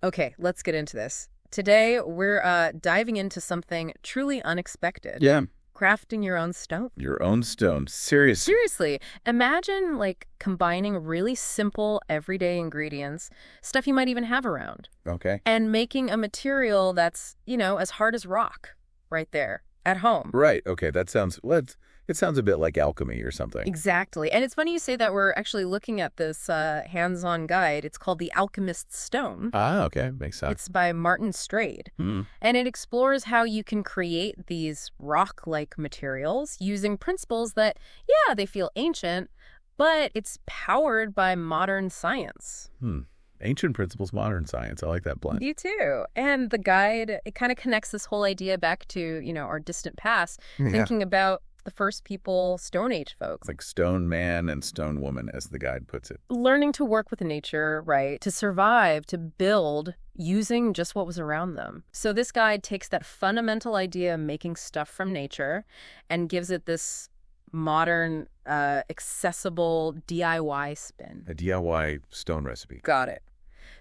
Okay, let's get into this. Today, we're diving into something truly unexpected. Yeah. Crafting your own stone. Your own stone. Seriously. Seriously, imagine like combining really simple everyday ingredients, stuff you might even have around, Okay. and making a material that's, as hard as rock right there at home. Right. Okay. That sounds, it sounds a bit like alchemy or something. Exactly. And it's funny you say that. We're actually looking at this hands-on guide. It's called The Alchemist's Stone. Ah, okay. Makes sense. It's by Martin Strade. And it explores how you can create these rock-like materials using principles that, yeah, they feel ancient, but it's powered by modern science. Ancient principles, modern science. I like that blend. You too. And the guide, it kind of connects this whole idea back to, our distant past, thinking about the first people, Stone Age folks. Like stone man and stone woman, as the guide puts it. Learning to work with nature, right, to survive, to build using just what was around them. So this guide takes that fundamental idea of making stuff from nature and gives it this modern, accessible DIY spin. A DIY stone recipe. Got it.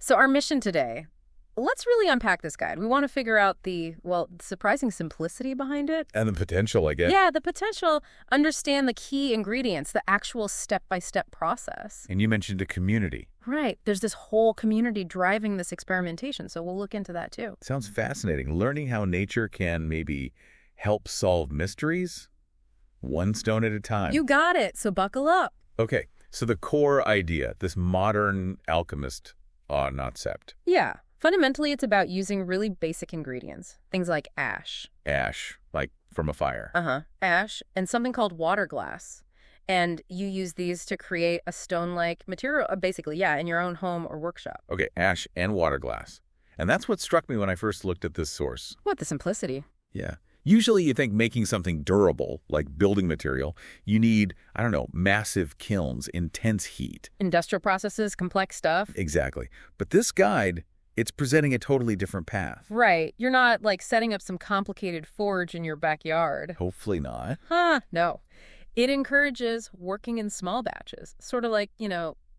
So our mission today, let's really unpack this guide. We want to figure out the surprising simplicity behind it. And the potential, I guess. Yeah, the potential, understand the key ingredients, the actual step-by-step process. And you mentioned a community. Right. There's this whole community driving this experimentation, so we'll look into that too. Sounds fascinating. Learning how nature can maybe help solve mysteries one stone at a time. You got it, so buckle up. Okay, so the core idea, this modern alchemist concept. Yeah. Fundamentally, it's about using really basic ingredients. Things like ash. Ash, like from a fire. Ash, and something called water glass. And you use these to create a stone-like material, basically, yeah, in your own home or workshop. Okay, ash and water glass. And that's what struck me when I first looked at this source. What, the simplicity? Yeah. Usually you think making something durable, like building material, you need, I don't know, massive kilns, intense heat. Industrial processes, complex stuff. Exactly. But this guide, it's presenting a totally different path. Right. You're not, like, setting up some complicated forge in your backyard. Hopefully not. No. It encourages working in small batches, sort of like,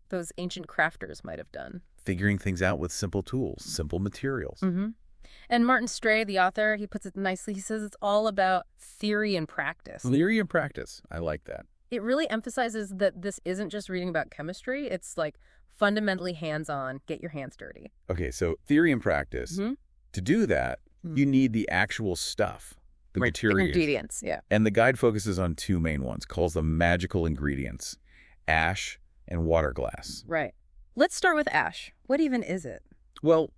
those ancient crafters might have done. Figuring things out with simple tools, simple materials. And Martin Strade, the author, he puts it nicely. He says it's all about theory and practice. Theory and practice. I like that. It really emphasizes that this isn't just reading about chemistry. It's like fundamentally hands-on, get your hands dirty. Okay, so theory and practice. To do that, you need the actual stuff, the materials. Ingredients, yeah. And the guide focuses on two main ones, calls them magical ingredients, ash and water glass. Right. Let's start with ash. What even is it? Well,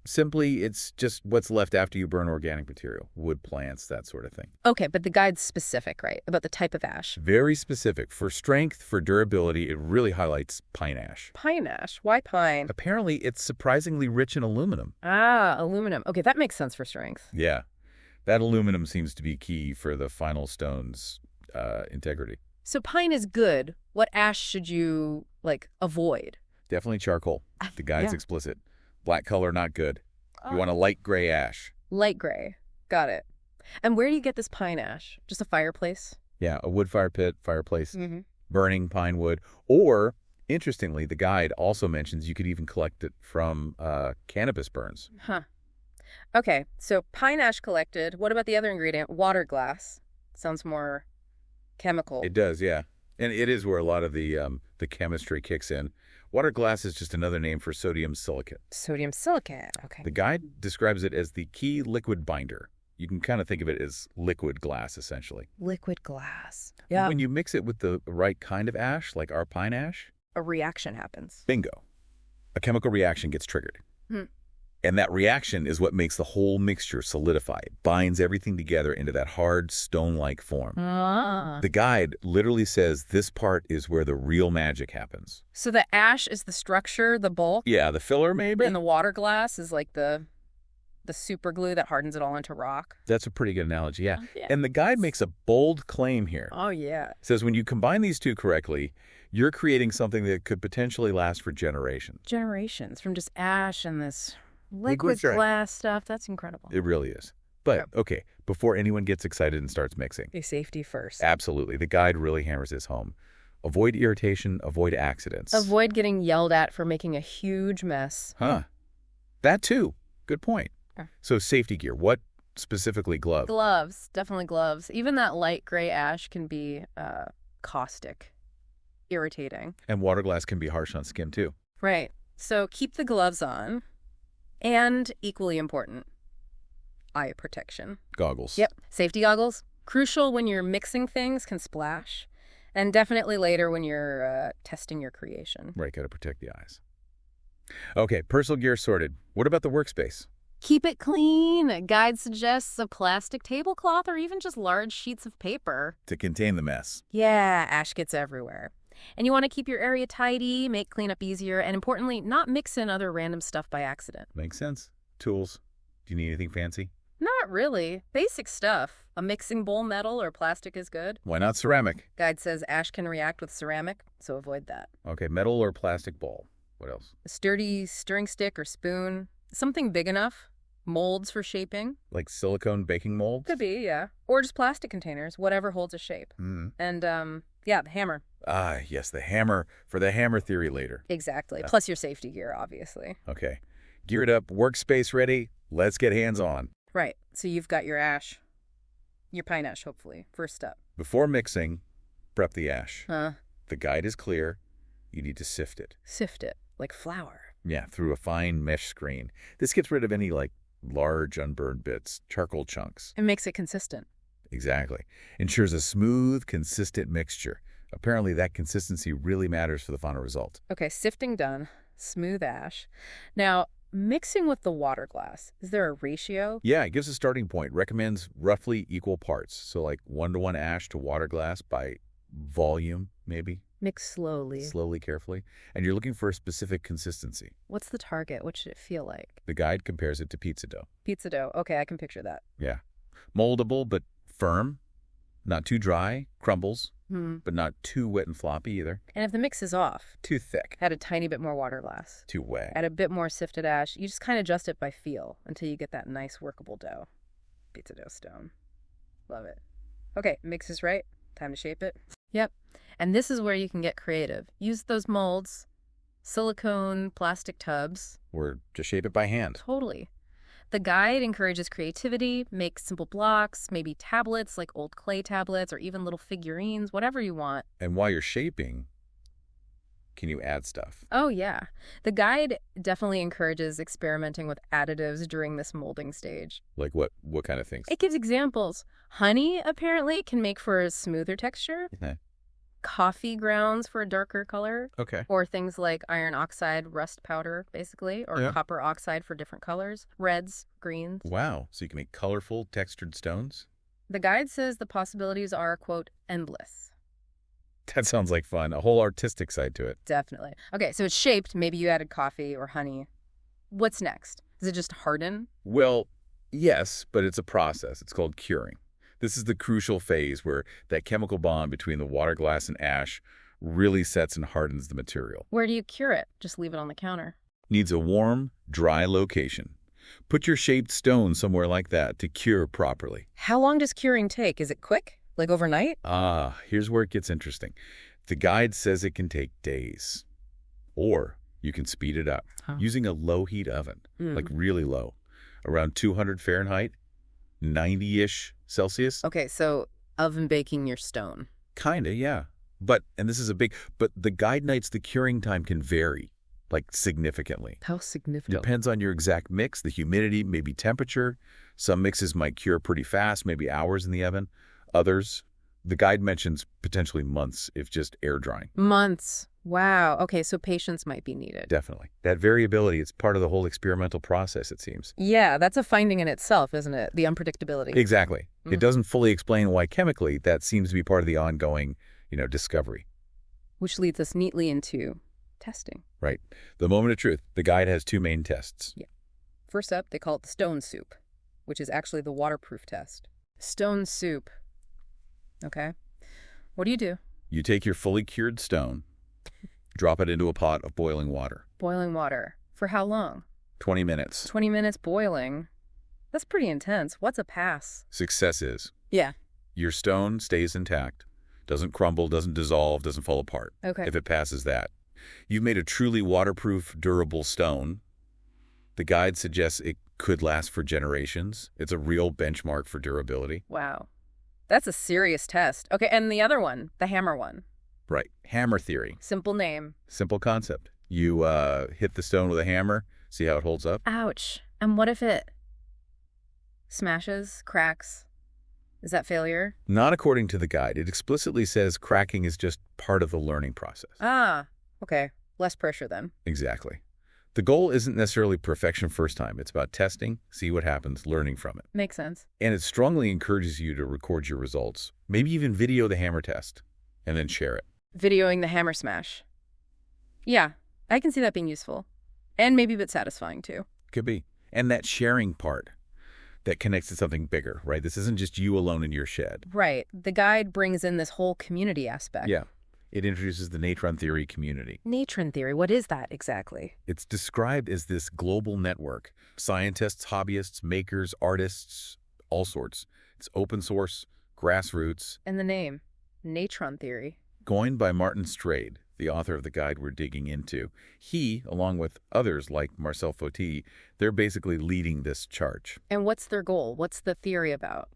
simply, it's just what's left after you burn organic material, wood, plants, that sort of thing. Okay, but the guide's specific, right, about the type of ash? Very specific. For strength, for durability, it really highlights pine ash. Pine ash? Why pine? Apparently, it's surprisingly rich in aluminum. Ah, aluminum. Okay, that makes sense for strength. Yeah. That aluminum seems to be key for the final stone's integrity. So pine is good. What ash should you, avoid? Definitely charcoal. The guide's explicit. Black color, not good. You Oh. want a light gray ash. Light gray. Got it. And where do you get this pine ash? Just a fireplace? Yeah, a wood fire pit, fireplace, burning pine wood. Or, interestingly, the guide also mentions you could even collect it from cannabis burns. Okay, so pine ash collected. What about the other ingredient? Water glass. Sounds more chemical. It does, yeah. And it is where a lot of the chemistry kicks in. Water glass is just another name for sodium silicate. Sodium silicate, okay. The guide describes it as the key liquid binder. You can kind of think of it as liquid glass, essentially. Liquid glass. Yeah. When you mix it with the right kind of ash, like our pine ash, A reaction happens. bingo. A chemical reaction gets triggered. And that reaction is what makes the whole mixture solidify. It binds everything together into that hard, stone-like form. The guide literally says this part is where the real magic happens. So the ash is the structure, the bulk, Yeah, the filler maybe? and the water glass is like the super glue that hardens it all into rock. That's a pretty good analogy, yeah. Yeah. And the guide makes a bold claim here. Oh, yeah. It says when you combine these two correctly, you're creating something that could potentially last for generations. Generations from just ash and this Liquid liquid strength. glass stuff. That's incredible. It really is. But, okay, before anyone gets excited and starts mixing, Your safety first. absolutely, the guide really hammers this home. Avoid irritation, avoid accidents. Avoid getting yelled at for making a huge mess. That too. Good point. Okay. So safety gear. What specifically gloves? Gloves. Definitely gloves. Even that light gray ash can be caustic, irritating. And water glass can be harsh on skin too. Right. So keep the gloves on. And equally important, eye protection. Goggles. Yep. Safety goggles. Crucial when you're mixing things, can splash. And definitely later when you're testing your creation. Right, got to protect the eyes. Okay, personal gear sorted. What about the workspace? Keep it clean. Guide suggests a plastic tablecloth or even just large sheets of paper. To contain the mess. Yeah, ash gets everywhere. And you want to keep your area tidy, make cleanup easier, and importantly, not mix in other random stuff by accident. Makes sense. Tools. Do you need anything fancy? Not really. Basic stuff. A mixing bowl metal or plastic is good. Why not ceramic? Guide says ash can react with ceramic, so avoid that. Okay, metal or plastic bowl. What else? A sturdy stirring stick or spoon. Something big enough. Molds for shaping. Like silicone baking molds? Could be, yeah. Or just plastic containers, whatever holds a shape. And, yeah, the hammer. Ah, yes, the hammer for the hammer theory later. Exactly. Plus your safety gear, obviously. Okay. Geared up, workspace ready. Let's get hands on. Right. So you've got your ash. Your pine ash, hopefully. First step. Before mixing, prep the ash. Huh? The guide is clear. You need to sift it. Sift it. Like flour. Yeah, through a fine mesh screen. This gets rid of any, large unburned bits, charcoal chunks. It makes it consistent. Exactly. Ensures a smooth, consistent mixture. Apparently, that consistency really matters for the final result. Okay, sifting done. Smooth ash. Now, mixing with the water glass. Is there a ratio? Yeah, it gives a starting point. Recommends roughly equal parts. So 1-to-1 ash to water glass by volume, maybe. Mix slowly. Slowly, carefully. And you're looking for a specific consistency. What's the target? What should it feel like? The guide compares it to pizza dough. Pizza dough. Okay, I can picture that. Yeah. Moldable, but firm. Not too dry. Crumbles. But not too wet and floppy either. And if the mix is off, Too thick. add a tiny bit more water glass. Too wet. Add a bit more sifted ash. You just kind of adjust it by feel until you get that nice workable dough. Pizza dough stone. Love it. Okay, mix is right. Time to shape it. Yep. And this is where you can get creative. Use those molds, silicone, plastic tubs. Or just shape it by hand. Totally. The guide encourages creativity, make simple blocks, maybe tablets like old clay tablets or even little figurines, whatever you want. And while you're shaping, can you add stuff? Oh, yeah. The guide definitely encourages experimenting with additives during this molding stage. Like what kind of things? It gives examples. Honey, apparently, can make for a smoother texture. Okay. Coffee grounds for a darker color. Okay. Or things like iron oxide rust powder, basically, or copper oxide for different colors. Reds, greens. Wow. So you can make colorful, textured stones? The guide says the possibilities are, quote, endless. That sounds like fun. A whole artistic side to it. Definitely. Okay, so it's shaped. Maybe you added coffee or honey. What's next? Does it just harden? Well, yes, but it's a process. It's called curing. This is the crucial phase where that chemical bond between the water glass and ash really sets and hardens the material. Where do you cure it? Just leave it on the counter. Needs a warm, dry location. Put your shaped stone somewhere like that to cure properly. How long does curing take? Is it quick? Like overnight? Ah, here's where it gets interesting. The guide says it can take days. Or you can speed it up using a low-heat oven, like really low, around 200 Fahrenheit, 90-ish Celsius. Okay, so oven baking your stone. Kinda, yeah. But the guide notes the curing time can vary, significantly. How significant? Depends on your exact mix, the humidity, maybe temperature. Some mixes might cure pretty fast, maybe hours in the oven. Others, the guide mentions potentially months if just air drying. Months. Wow. Okay, so patience might be needed. Definitely. That variability, it's part of the whole experimental process, it seems. Yeah, that's a finding in itself, isn't it? The unpredictability. Exactly. It doesn't fully explain why chemically that seems to be part of the ongoing, discovery. Which leads us neatly into testing. Right. The moment of truth. The guide has two main tests. Yeah. First up, they call it the stone soup, which is actually the waterproof test. Stone soup. Okay. What do you do? You take your fully cured stone, drop it into a pot of boiling water. Boiling water. For how long? 20 minutes. 20 minutes boiling. That's pretty intense. What's a pass? Success is. Yeah. Your stone stays intact, doesn't crumble, doesn't dissolve, doesn't fall apart. Okay. If it passes that. You've made a truly waterproof, durable stone. The guide suggests it could last for generations. It's a real benchmark for durability. Wow. That's a serious test. Okay, and the other one, the hammer one. Right. Hammer theory. Simple name. Simple concept. You hit the stone with a hammer, see how it holds up? Ouch. And what if it smashes, cracks? Is that failure? Not according to the guide. It explicitly says cracking is just part of the learning process. Ah, okay. Less pressure then. Exactly. The goal isn't necessarily perfection first time. It's about testing, see what happens, learning from it. Makes sense. And it strongly encourages you to record your results. Maybe even video the hammer test and then share it. Videoing the hammer smash. Yeah, I can see that being useful. And maybe a bit satisfying too. Could be. And that sharing part that connects to something bigger, right? This isn't just you alone in your shed. Right. The guide brings in this whole community aspect. Yeah. It introduces the Natron Theory community. Natron Theory, what is that exactly? It's described as this global network. Scientists, hobbyists, makers, artists, all sorts. It's open source, grassroots. And the name, Natron Theory. Coined by Martin Strade, the author of the guide we're digging into. He, along with others like Marcell Foti, they're basically leading this charge. And what's their goal? What's the theory about?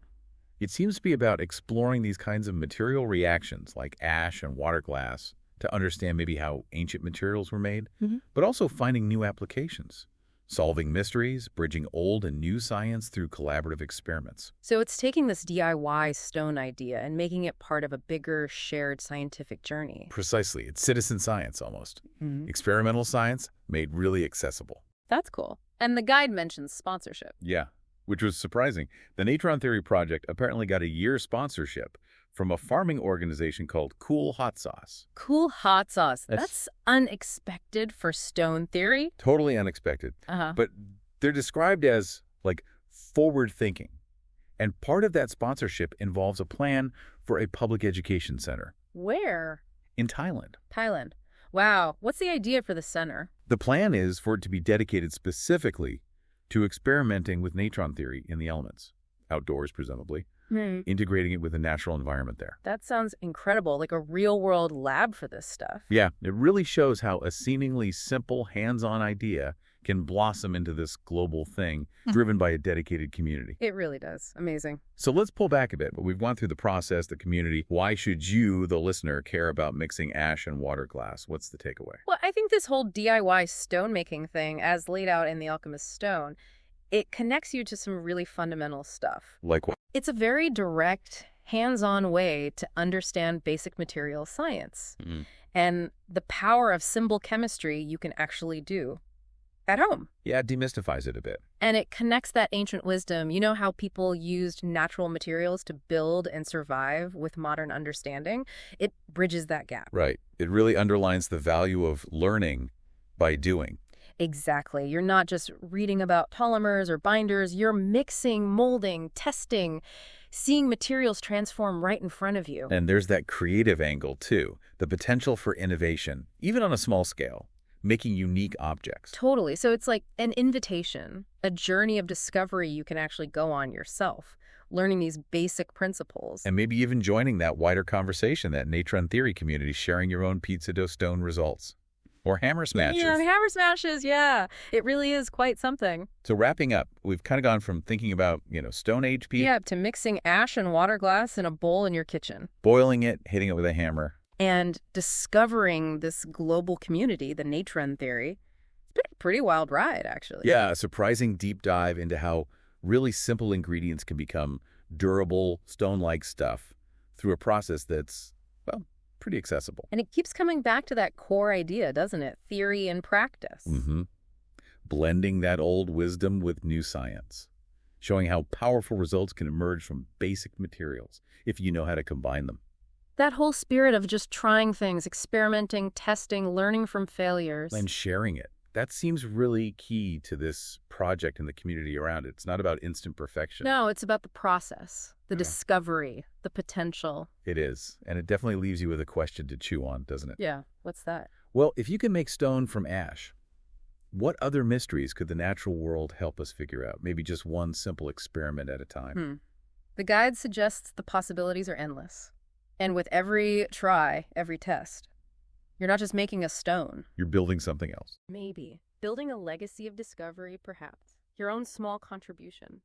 It seems to be about exploring these kinds of material reactions like ash and water glass to understand maybe how ancient materials were made, but also finding new applications, solving mysteries, bridging old and new science through collaborative experiments. So it's taking this DIY stone idea and making it part of a bigger shared scientific journey. Precisely. It's citizen science almost. Experimental science made really accessible. That's cool. And the guide mentions sponsorship. Yeah. Which was surprising. The Natron Theory project apparently got a year's sponsorship from a farming organization called Cool Hot Sauce. Cool Hot Sauce. That's unexpected for stone theory. Totally unexpected. But they're described as, like, forward-thinking. And part of that sponsorship involves a plan for a public education center. Where? In Thailand. Thailand. Wow. What's the idea for the center? The plan is for it to be dedicated specifically to experimenting with Natron Theory in the elements, outdoors presumably, integrating it with the natural environment there. That sounds incredible, like a real-world lab for this stuff. Yeah, it really shows how a seemingly simple, hands-on idea can blossom into this global thing driven by a dedicated community. It really does. Amazing. So let's pull back a bit. We've gone through the process, the community. Why should you, the listener, care about mixing ash and water glass? What's the takeaway? Well, I think this whole DIY stone making thing, as laid out in the Alchemist stone, it connects you to some really fundamental stuff. Like what? It's a very direct, hands-on way to understand basic material science. And the power of symbol chemistry you can actually do at home. Yeah, it demystifies it a bit. And it connects that ancient wisdom. You know how people used natural materials to build and survive with modern understanding? It bridges that gap. Right. It really underlines the value of learning by doing. Exactly. You're not just reading about polymers or binders. You're mixing, molding, testing, seeing materials transform right in front of you. And there's that creative angle, too. The potential for innovation, even on a small scale. Making unique objects. Totally. So it's like an invitation, a journey of discovery you can actually go on yourself, learning these basic principles. And maybe even joining that wider conversation, that Natron Theory community, sharing your own pizza dough stone results. Or hammer smashes. Yeah, hammer smashes, yeah. It really is quite something. So wrapping up, we've kind of gone from thinking about, Stone Age people. Yeah, to mixing ash and water glass in a bowl in your kitchen. Boiling it, hitting it with a hammer. And discovering this global community, the Natron Theory. It's been a pretty wild ride, actually. Yeah, a surprising deep dive into how really simple ingredients can become durable, stone-like stuff through a process that's, well, pretty accessible. And it keeps coming back to that core idea, doesn't it? Theory and practice. Blending that old wisdom with new science. Showing how powerful results can emerge from basic materials if you know how to combine them. That whole spirit of just trying things, experimenting, testing, learning from failures. And sharing it. That seems really key to this project and the community around it. It's not about instant perfection. No, it's about the process, the discovery, the potential. It is. And it definitely leaves you with a question to chew on, doesn't it? Yeah. What's that? Well, if you can make stone from ash, what other mysteries could the natural world help us figure out? Maybe just one simple experiment at a time. The guide suggests the possibilities are endless. And with every try, every test, you're not just making a stone. You're building something else. Maybe. Building a legacy of discovery, perhaps. Your own small contribution.